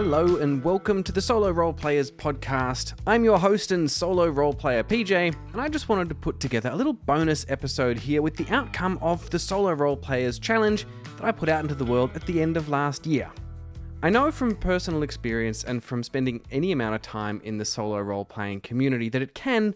Hello and welcome to the Solo RolePlayers Podcast. I'm your host and solo roleplayer PJ, and I just wanted to put together a little bonus episode here with the outcome of the Solo RolePlayers Challenge that I put out into the world at the end of last year. I know from personal experience and from spending any amount of time in the solo role-playing community that it can,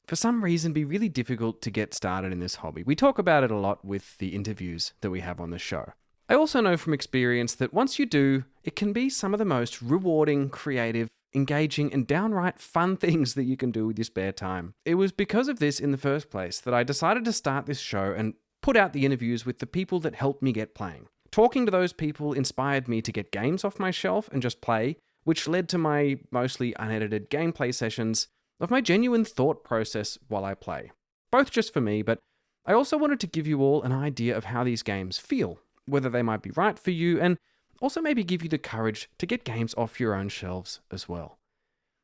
for some reason, be really difficult to get started in this hobby. We talk about it a lot with the interviews that we have on the show. I also know from experience that once you do, it can be some of the most rewarding, creative, engaging, and downright fun things that you can do with your spare time. It was because of this in the first place that I decided to start this show and put out the interviews with the people that helped me get playing. Talking to those people inspired me to get games off my shelf and just play, which led to my mostly unedited gameplay sessions of my genuine thought process while I play. Both just for me, but I also wanted to give you all an idea of how these games feel, whether they might be right for you, and also maybe give you the courage to get games off your own shelves as well.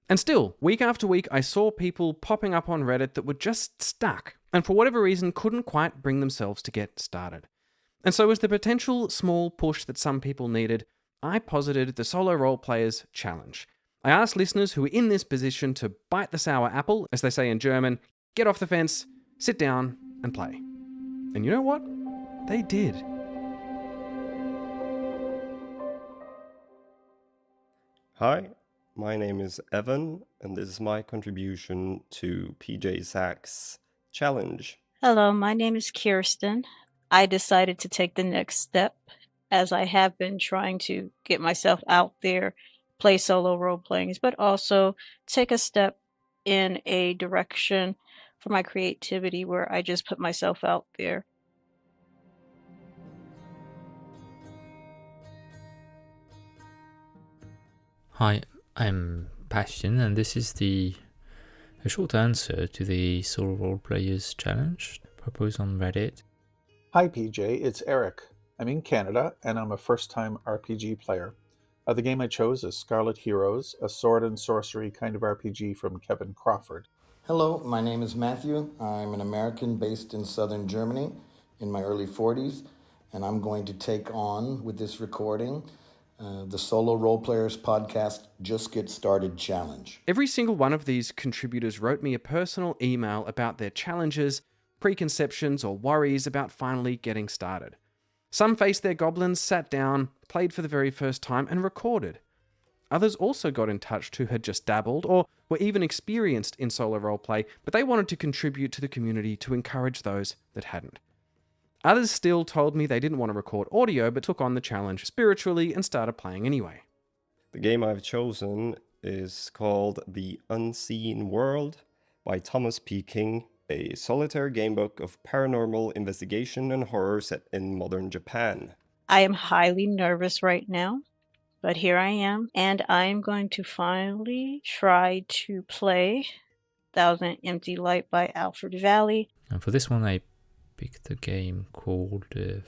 And still, week after week, I saw people popping up on Reddit that were just stuck, and for whatever reason couldn't quite bring themselves to get started. And so as the potential small push that some people needed, I posited the Solo RolePlayers Challenge. I asked listeners who were in this position to bite the sour apple, as they say in German, get off the fence, sit down, and play. And you know what? They did. Hi, my name is Evan, and this is my contribution to PJ Sack's challenge. Hello, my name is Kirsten. I decided to take the next step as I have been trying to get myself out there, play solo role playings, but also take a step in a direction for my creativity where I just put myself out there. Hi, I'm Passion, and this is a short answer to the Solo RolePlayers Challenge proposed on Reddit. Hi PJ, it's Eric. I'm in Canada, and I'm a first-time RPG player. The game I chose is Scarlet Heroes, a sword and sorcery kind of RPG from Kevin Crawford. Hello, my name is Matthew. I'm an American based in southern Germany in my early 40s, and I'm going to take on, with this recording, the Solo RolePlayers Podcast Just Get Started Challenge. Every single one of these contributors wrote me a personal email about their challenges, preconceptions, or worries about finally getting started. Some faced their goblins, sat down, played for the very first time, and recorded. Others also got in touch who had just dabbled or were even experienced in solo roleplay, but they wanted to contribute to the community to encourage those that hadn't. Others still told me they didn't want to record audio, but took on the challenge spiritually and started playing anyway. The game I've chosen is called The Unseen World by Thomas P. King, a solitaire gamebook of paranormal investigation and horror set in modern Japan. I am highly nervous right now, but here I am, and I am going to finally try to play Thousand Empty Light by Alfred Valley. And for this one, I picked a game called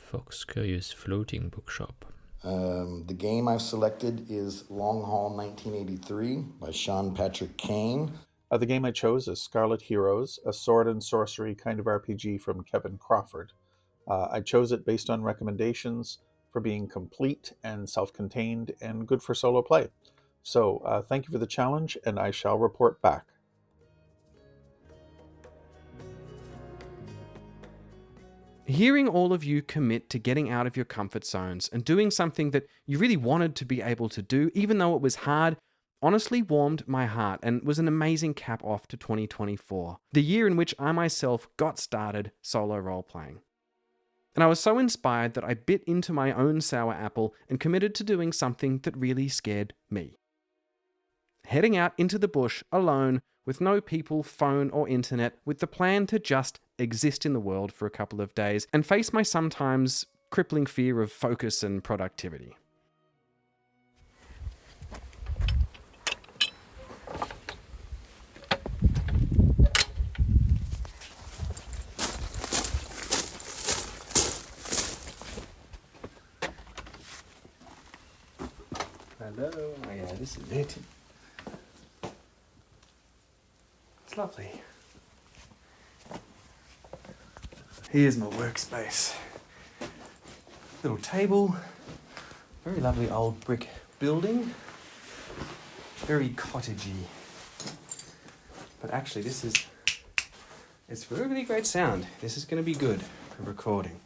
Fox Curious Floating Bookshop. The game I've selected is Long Haul 1983 by Sean Patrick Kane. The game I chose is Scarlet Heroes, a sword and sorcery kind of RPG from Kevin Crawford. I chose it based on recommendations for being complete and self-contained and good for solo play. So thank you for the challenge, and I shall report back. Hearing all of you commit to getting out of your comfort zones and doing something that you really wanted to be able to do, even though it was hard, honestly warmed my heart and was an amazing cap off to 2024, the year in which I myself got started solo role-playing. And I was so inspired that I bit into my own sour apple and committed to doing something that really scared me. Heading out into the bush alone with no people, phone, or internet, with the plan to just exist in the world for a couple of days and face my sometimes crippling fear of focus and productivity. Hello, oh yeah, this is it. It's lovely. Here's my workspace. Little table, very lovely old brick building. very cottagey. But actually it's really great sound. This is going to be good for recording.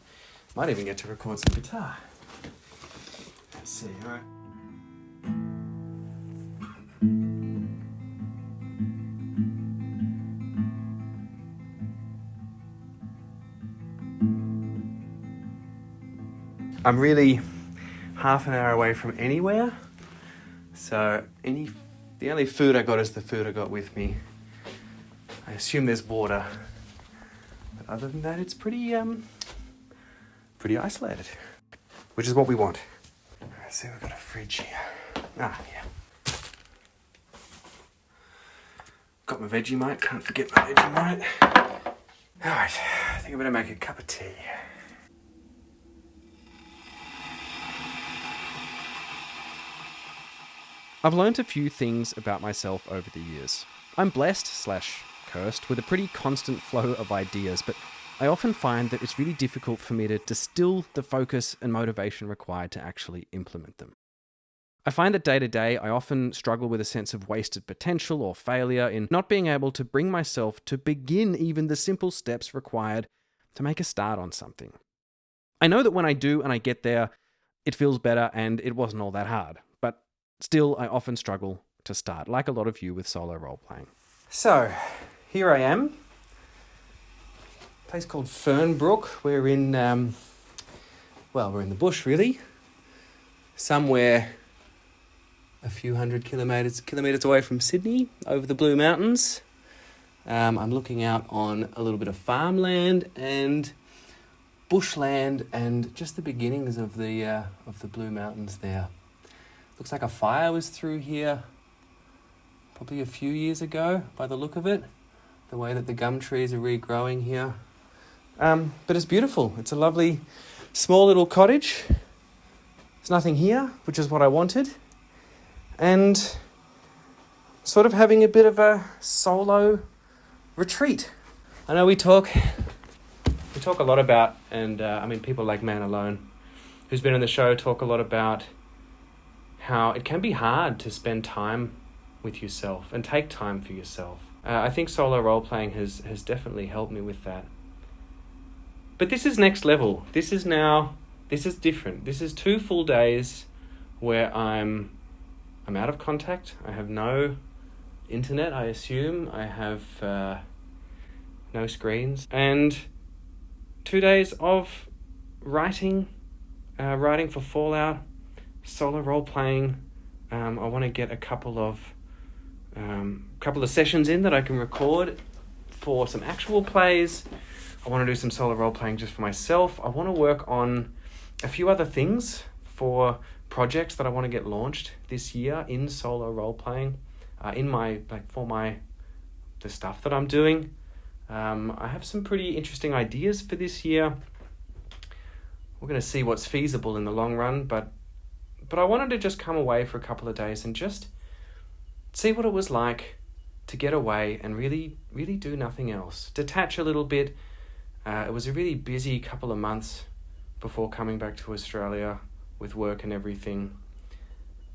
Might even get to record some guitar. Let's see, all right. I'm really half an hour away from anywhere, so the only food I got is the food I got with me. I assume there's water, but other than that, it's pretty isolated, which is what we want. Let's see, we've got a fridge here. Yeah. Got my Vegemite, can't forget my Vegemite. All right, I think I better make a cup of tea. I've learnt a few things about myself over the years. I'm blessed/cursed with a pretty constant flow of ideas, but I often find that it's really difficult for me to distill the focus and motivation required to actually implement them. I find that day to day, I often struggle with a sense of wasted potential or failure in not being able to bring myself to begin even the simple steps required to make a start on something. I know that when I do and I get there, it feels better and it wasn't all that hard. Still, I often struggle to start, like a lot of you with solo role-playing. So, here I am. A place called Fernbrook. We're in, we're in the bush, really. Somewhere a few hundred kilometres away from Sydney, over the Blue Mountains. I'm looking out on a little bit of farmland and bushland and just the beginnings of the Blue Mountains there. Looks like a fire was through here probably a few years ago by the look of it, the way that the gum trees are regrowing here. But it's beautiful. It's a lovely small little cottage. There's nothing here, which is what I wanted. And sort of having a bit of a solo retreat. I know we talk a lot about, and people like Man Alone, who's been on the show, talk a lot about how it can be hard to spend time with yourself and take time for yourself. I think solo role-playing has definitely helped me with that. But this is next level. This is different. This is 2 full days where I'm out of contact. I have no internet, I assume. I have no screens. And 2 days of writing for Fallout, solo role-playing. I want to get a couple of sessions in that I can record for some actual plays. I want to do some solo role-playing just for myself. I want to work on a few other things for projects that I want to get launched this year in solo role-playing, the stuff that I'm doing. I have some pretty interesting ideas for this year. We're going to see what's feasible in the long run, but I wanted to just come away for a couple of days and just see what it was like to get away and really, really do nothing else. Detach a little bit. It was a really busy couple of months before coming back to Australia with work and everything.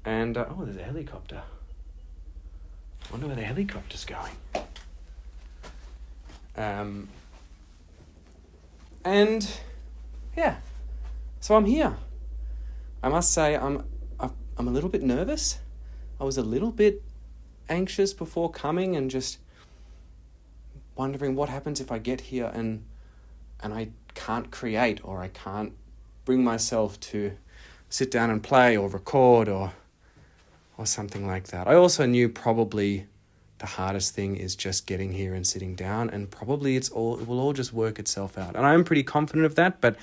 And, there's a helicopter. I wonder where the helicopter's going. So I'm here. I must say I'm a little bit nervous. I was a little bit anxious before coming and just wondering what happens if I get here and I can't create, or I can't bring myself to sit down and play or record or something like that. I also knew probably the hardest thing is just getting here and sitting down, and probably it will all just work itself out. And I'm pretty confident of that, but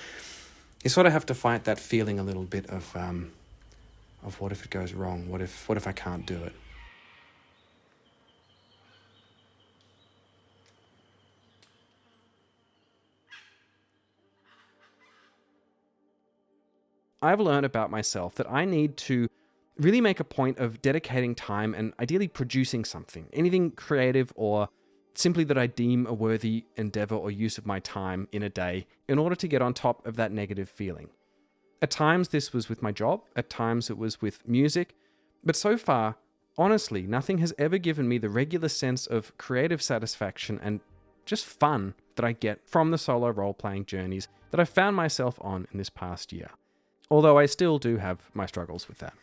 you sort of have to fight that feeling a little bit of what if it goes wrong? What if I can't do it? I've learned about myself that I need to really make a point of dedicating time and ideally producing something, anything creative or simply that I deem a worthy endeavor or use of my time in a day in order to get on top of that negative feeling. At times this was with my job, at times it was with music, but so far honestly, nothing has ever given me the regular sense of creative satisfaction and just fun that I get from the solo role-playing journeys that I've found myself on in this past year. Although I still do have my struggles with that.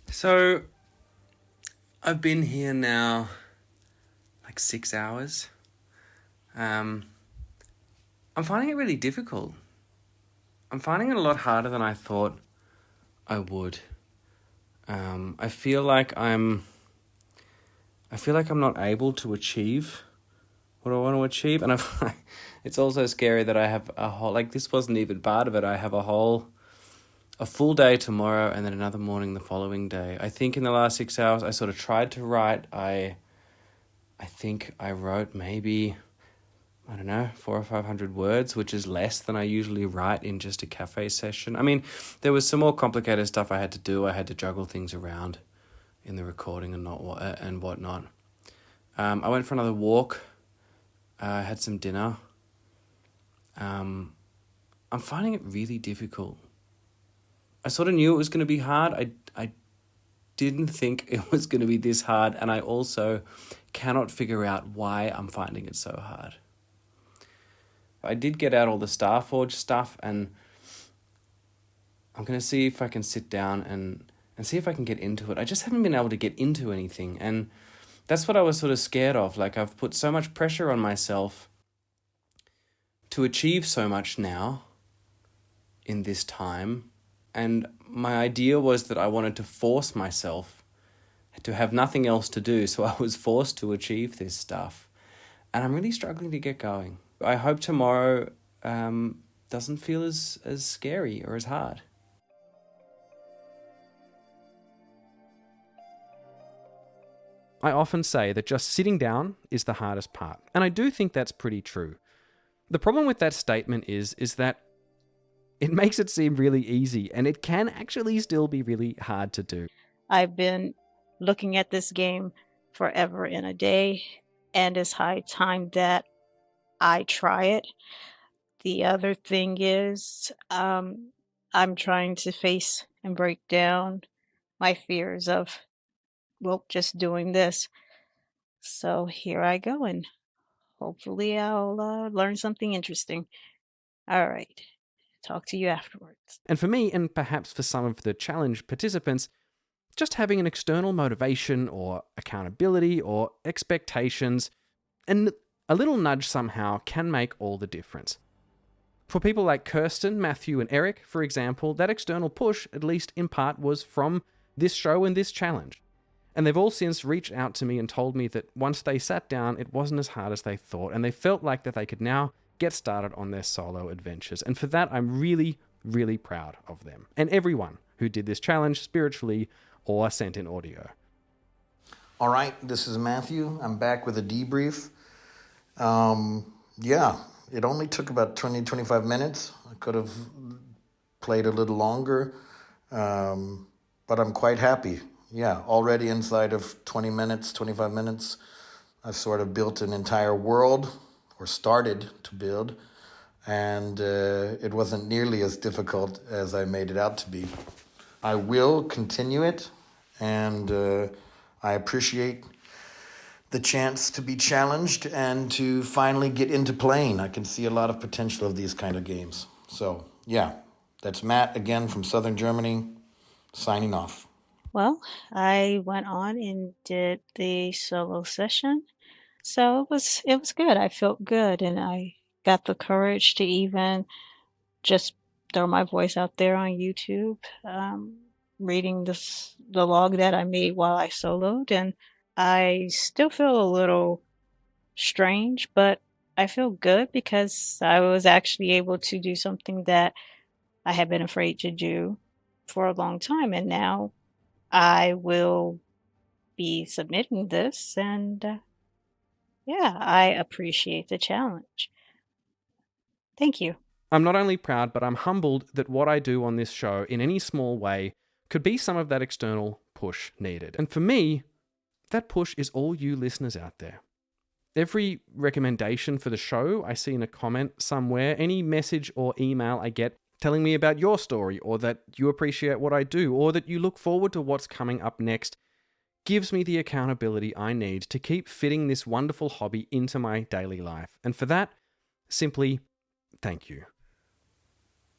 So, I've been here now like 6 hours. I'm finding it really difficult. I'm finding it a lot harder than I thought I would. I feel like I'm not able to achieve what I want to achieve, and it's also scary that I have a whole, like, this wasn't even part of it. I have a full day tomorrow and then another morning the following day. I think in the last 6 hours I sort of tried to write. I think I wrote maybe, I don't know, 400 or 500 words, which is less than I usually write in just a cafe session. I mean, there was some more complicated stuff I had to do. I had to juggle things around in the recording and whatnot. I went for another walk. I had some dinner. I'm finding it really difficult. I sort of knew it was going to be hard. I didn't think it was going to be this hard, and I also cannot figure out why I'm finding it so hard. I did get out all the Starforge stuff, and I'm going to see if I can sit down and see if I can get into it. I just haven't been able to get into anything, and that's what I was sort of scared of. Like, I've put so much pressure on myself to achieve so much now in this time, and my idea was that I wanted to force myself to have nothing else to do, so I was forced to achieve this stuff, and I'm really struggling to get going. I hope tomorrow doesn't feel as scary or as hard. I often say that just sitting down is the hardest part, and I do think that's pretty true. The problem with that statement is that it makes it seem really easy, and it can actually still be really hard to do. I've been looking at this game forever and a day, and it's high time that I try it. The other thing is, I'm trying to face and break down my fears of, well, just doing this. So here I go, and hopefully I'll learn something interesting. All right. Talk to you afterwards. And for me, and perhaps for some of the challenge participants, just having an external motivation or accountability or expectations and a little nudge somehow can make all the difference. For people like Kirsten, Matthew, and Eric, for example, that external push, at least in part, was from this show and this challenge. And they've all since reached out to me and told me that once they sat down, it wasn't as hard as they thought, and they felt like that they could now get started on their solo adventures. And for that, I'm really, really proud of them. And everyone who did this challenge spiritually or sent in audio. All right, this is Matthew. I'm back with a debrief. It only took about 20-25 minutes. I could have played a little longer, but I'm quite happy. Yeah, already inside of 20 minutes, 25 minutes, I've sort of built an entire world, or started to build, and it wasn't nearly as difficult as I made it out to be. I will continue it, and I appreciate the chance to be challenged and to finally get into playing. I can see a lot of potential of these kind of games. So, yeah, that's Matt again from Southern Germany, signing off. Well, I went on and did the solo session. So it was good. I felt good, and I got the courage to even just throw my voice out there on YouTube, reading the log that I made while I soloed, and I still feel a little strange, but I feel good because I was actually able to do something that I had been afraid to do for a long time, and now I will be submitting this, and I appreciate the challenge. Thank you. I'm not only proud, but I'm humbled that what I do on this show in any small way could be some of that external push needed. And for me, that push is all you listeners out there. Every recommendation for the show I see in a comment somewhere, any message or email I get telling me about your story, or that you appreciate what I do, or that you look forward to what's coming up next, gives me the accountability I need to keep fitting this wonderful hobby into my daily life. And for that, simply thank you.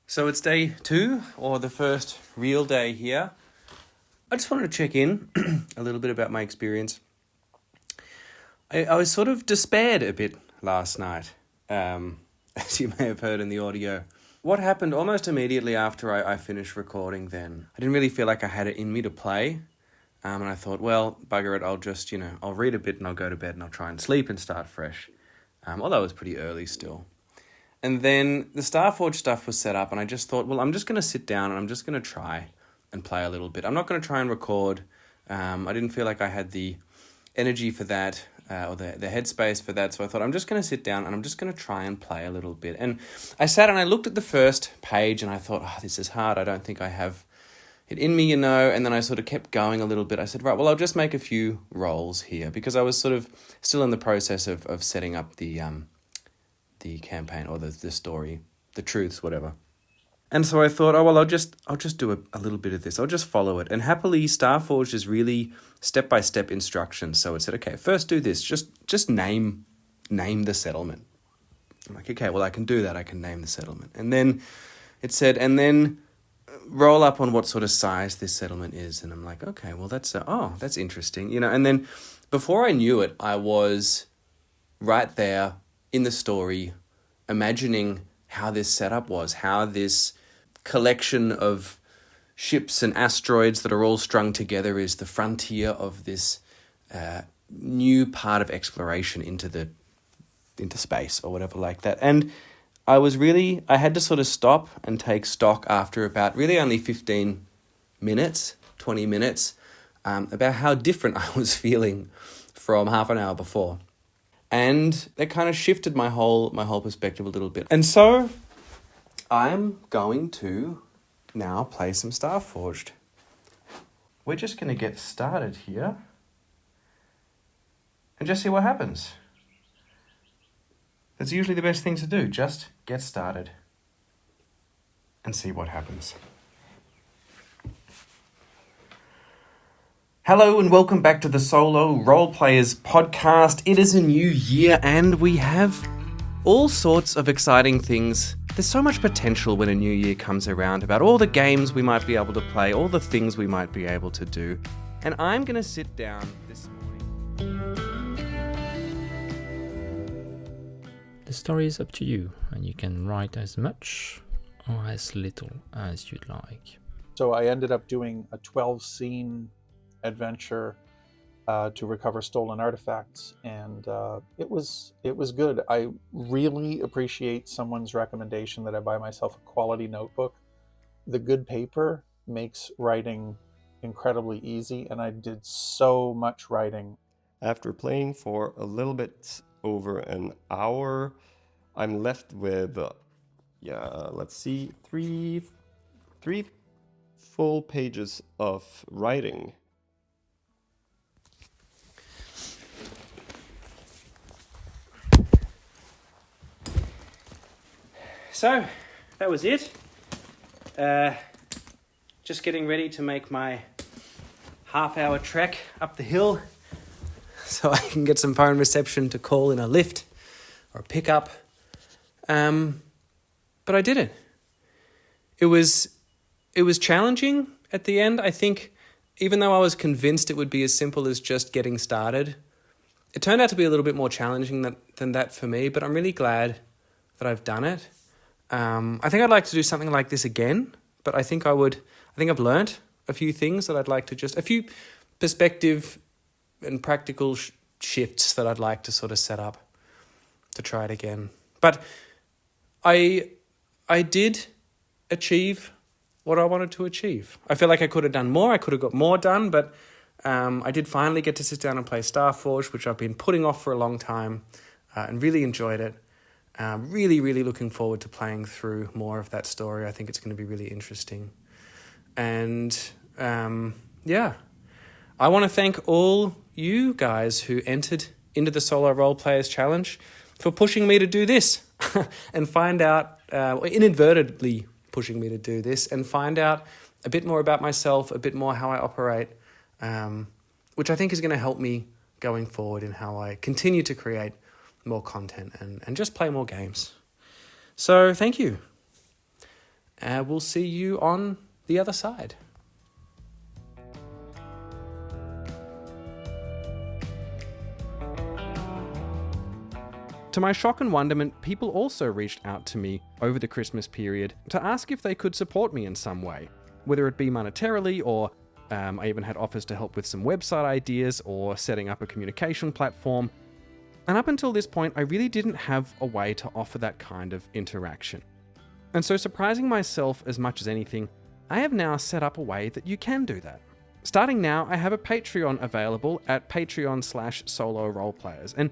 So it's day 2, or the first real day here. I just wanted to check in a little bit about my experience. I was sort of despaired a bit last night, as you may have heard in the audio. What happened almost immediately after I finished recording then, I didn't really feel like I had it in me to play. And I thought, well, bugger it, I'll just, I'll read a bit and I'll go to bed and I'll try and sleep and start fresh. Although it was pretty early still. And then the Starforge stuff was set up and I just thought, well, I'm just going to sit down and I'm just going to try and play a little bit. I'm not going to try and record. I didn't feel like I had the energy for that, or the headspace for that. So I thought, I'm just going to sit down and I'm just going to try and play a little bit. And I sat and I looked at the first page and I thought, this is hard. I don't think I have it in me, And then I sort of kept going a little bit. I said, right, well, I'll just make a few rolls here, because I was sort of still in the process of setting up the campaign, or the story, the truths, whatever. And so I thought, I'll just do a little bit of this. I'll just follow it. And happily, Starforge is really step-by-step instructions. So it said, okay, first do this. Just name the settlement. I'm like, okay, well, I can do that. I can name the settlement. And then it said, and then roll up on what sort of size this settlement is. And I'm like, okay, well, that's interesting. And then before I knew it, I was right there in the story, imagining how this setup was, how this collection of ships and asteroids that are all strung together is the frontier of this new part of exploration into space or whatever like that. And I had to sort of stop and take stock after about really only 15 minutes, 20 minutes, about how different I was feeling from half an hour before. And that kind of shifted my whole perspective a little bit. And so I'm going to now play some Starforged. We're just going to get started here and just see what happens. That's usually the best thing to do. Just get started and see what happens. Hello and welcome back to the Solo RolePlayers Podcast. It is a new year and we have all sorts of exciting things. There's so much potential when a new year comes around about all the games we might be able to play, all the things we might be able to do. And I'm going to sit down this morning. The story is up to you, and you can write as much or as little as you'd like. So I ended up doing a 12-scene adventure to recover stolen artifacts, and it was good. I really appreciate someone's recommendation that I buy myself a quality notebook. The good paper makes writing incredibly easy, and I did so much writing. After playing for a little bit over an hour, I'm left with, let's see, three full pages of writing. So, that was it. Just getting ready to make my half-hour trek up the hill so I can get some phone reception to call in a lift or a pickup. But I did it. It was challenging at the end. I think even though I was convinced it would be as simple as just getting started, it turned out to be a little bit more challenging than that for me, but I'm really glad that I've done it. I think I'd like to do something like this again, but I think I've learnt a few things that I'd like to a few perspective and practical shifts that I'd like to sort of set up to try it again. But I did achieve what I wanted to achieve. I feel like I could have done more. I could have got more done, but I did finally get to sit down and play Starforged, which I've been putting off for a long time, and really enjoyed it. Really, really looking forward to playing through more of that story. I think it's going to be really interesting. And I want to thank all you guys who entered into the Solo RolePlayers Challenge for pushing me to do this and find out, inadvertently pushing me to do this and find out a bit more about myself, a bit more how I operate, which I think is going to help me going forward in how I continue to create more content and just play more games. So thank you. We'll see you on the other side. To my shock and wonderment, people also reached out to me over the Christmas period to ask if they could support me in some way, whether it be monetarily or I even had offers to help with some website ideas or setting up a communication platform. And up until this point, I really didn't have a way to offer that kind of interaction. And so, surprising myself as much as anything, I have now set up a way that you can do that. Starting now, I have a Patreon available at patreon.com/soloroleplayers. And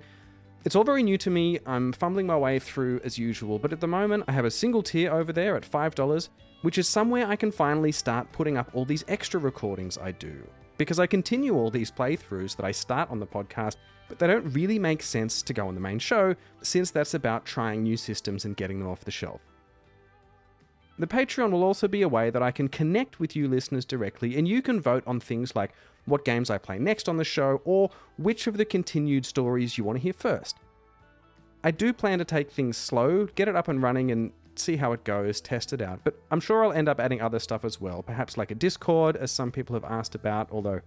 it's all very new to me. I'm fumbling my way through as usual, but at the moment I have a single tier over there at $5, which is somewhere I can finally start putting up all these extra recordings I do. Because I continue all these playthroughs that I start on the podcast, but they don't really make sense to go on the main show, since that's about trying new systems and getting them off the shelf. The Patreon will also be a way that I can connect with you listeners directly, and you can vote on things like what games I play next on the show, or which of the continued stories you want to hear first. I do plan to take things slow, get it up and running and see how it goes, test it out, but I'm sure I'll end up adding other stuff as well, perhaps like a Discord, as some people have asked about, although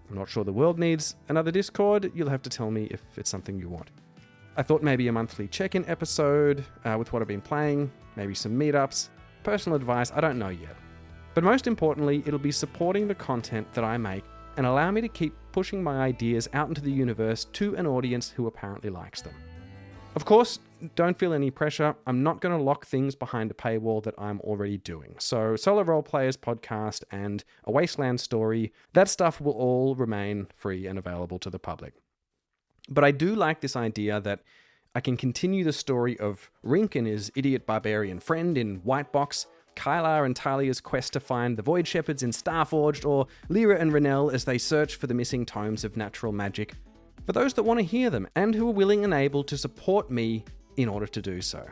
I'm not sure the world needs another Discord. You'll have to tell me if it's something you want. I thought maybe a monthly check-in episode with what I've been playing, maybe some meetups, personal advice, I don't know yet. But most importantly, it'll be supporting the content that I make and allow me to keep pushing my ideas out into the universe to an audience who apparently likes them. Of course, don't feel any pressure. I'm not going to lock things behind a paywall that I'm already doing. So Solo RolePlayers Podcast and A Wasteland Story, that stuff will all remain free and available to the public. But I do like this idea that I can continue the story of Rink and his idiot barbarian friend in White Box, Kylar and Talia's quest to find the Void Shepherds in Starforged, or Lyra and Renelle as they search for the missing tomes of natural magic, for those that want to hear them and who are willing and able to support me in order to do so.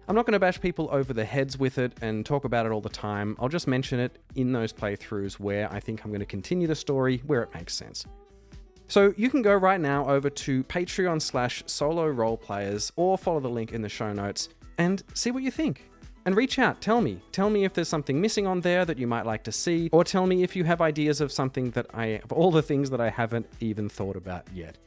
I'm not going to bash people over the heads with it and talk about it all the time. I'll just mention it in those playthroughs where I think I'm going to continue the story where it makes sense. So you can go right now over to patreon.com/soloroleplayers or follow the link in the show notes and see what you think. And reach out, tell me if there's something missing on there that you might like to see, or tell me if you have ideas of something of all the things that I haven't even thought about yet.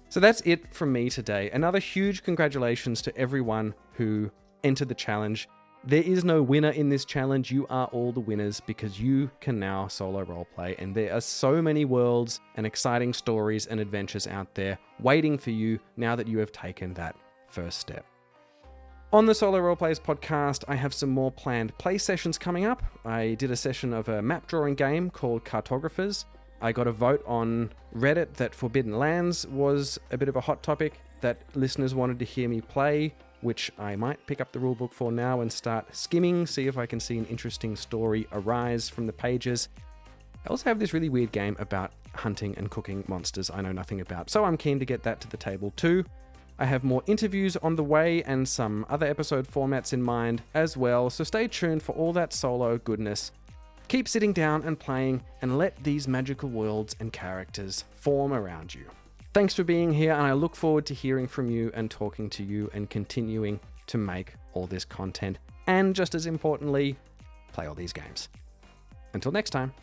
So that's it from me today. Another huge congratulations to everyone who entered the challenge. There is no winner in this challenge. You are all the winners because you can now solo roleplay, and there are so many worlds and exciting stories and adventures out there waiting for you now that you have taken that first step. On the Solo RolePlayers podcast, I have some more planned play sessions coming up. I did a session of a map drawing game called Cartographers. I got a vote on Reddit that Forbidden Lands was a bit of a hot topic that listeners wanted to hear me play, which I might pick up the rulebook for now and start skimming, see if I can see an interesting story arise from the pages. I also have this really weird game about hunting and cooking monsters I know nothing about, so I'm keen to get that to the table too. I have more interviews on the way and some other episode formats in mind as well, so stay tuned for all that solo goodness. Keep sitting down and playing and let these magical worlds and characters form around you. Thanks for being here, and I look forward to hearing from you and talking to you and continuing to make all this content and, just as importantly, play all these games. Until next time.